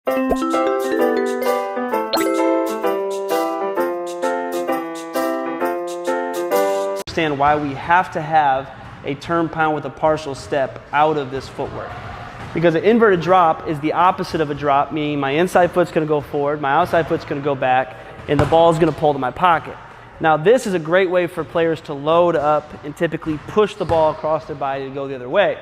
Understand why we have to have a turn pound with a partial step out of this footwork. Because an inverted drop is the opposite of a drop, meaning my inside foot's gonna go forward, my outside foot's gonna go back, and the ball's gonna pull to my pocket. Now this is a great way for players to load up and typically push the ball across their body to go the other way.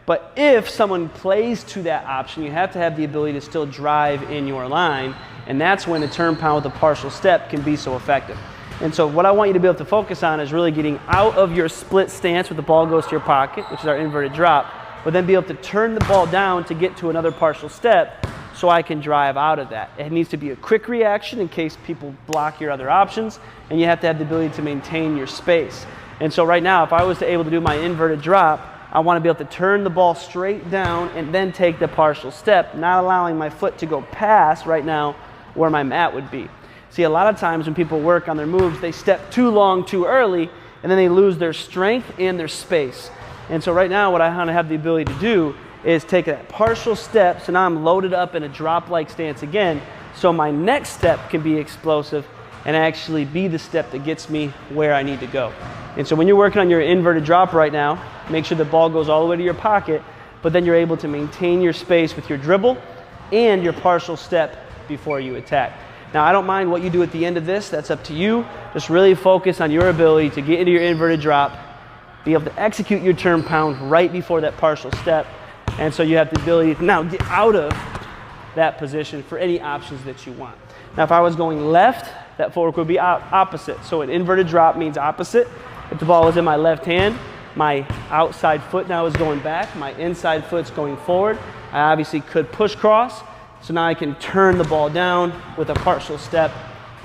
But if someone plays to that option, you have to have the ability to still drive in your line, and that's when the turn pound with a partial step can be so effective. And so what I want you to be able to focus on is really getting out of your split stance where the ball goes to your pocket, which is our inverted drop, but then be able to turn the ball down to get to another partial step so I can drive out of that. It needs to be a quick reaction in case people block your other options, and you have to have the ability to maintain your space. And so right now, if I was able to do my inverted drop, I want to be able to turn the ball straight down and then take the partial step, not allowing my foot to go past right now where my mat would be. See, a lot of times when people work on their moves, they step too long too early, and then they lose their strength and their space. And so right now what I want to have the ability to do is take that partial step, so now I'm loaded up in a drop-like stance again, so my next step can be explosive and actually be the step that gets me where I need to go. And so when you're working on your inverted drop right now, make sure the ball goes all the way to your pocket, but then you're able to maintain your space with your dribble and your partial step before you attack. Now, I don't mind what you do at the end of this. That's up to you. Just really focus on your ability to get into your inverted drop, be able to execute your turn pound right before that partial step. And so you have the ability to now get out of that position for any options that you want. Now, if I was going left, that footwork would be opposite. So an inverted drop means opposite. If the ball was in my left hand, my outside foot now is going back, my inside foot's going forward. I obviously could push cross, so now I can turn the ball down with a partial step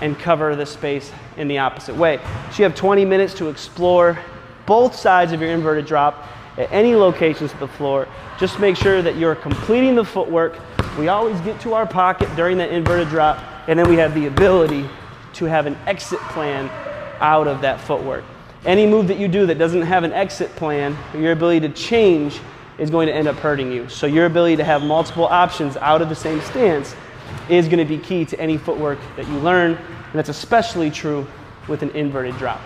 and cover the space in the opposite way. So you have 20 minutes to explore both sides of your inverted drop at any locations of the floor. Just make sure that you're completing the footwork. We always get to our pocket during that inverted drop, and then we have the ability to have an exit plan out of that footwork. Any move that you do that doesn't have an exit plan, your ability to change is going to end up hurting you. So your ability to have multiple options out of the same stance is going to be key to any footwork that you learn, and that's especially true with an inverted drop.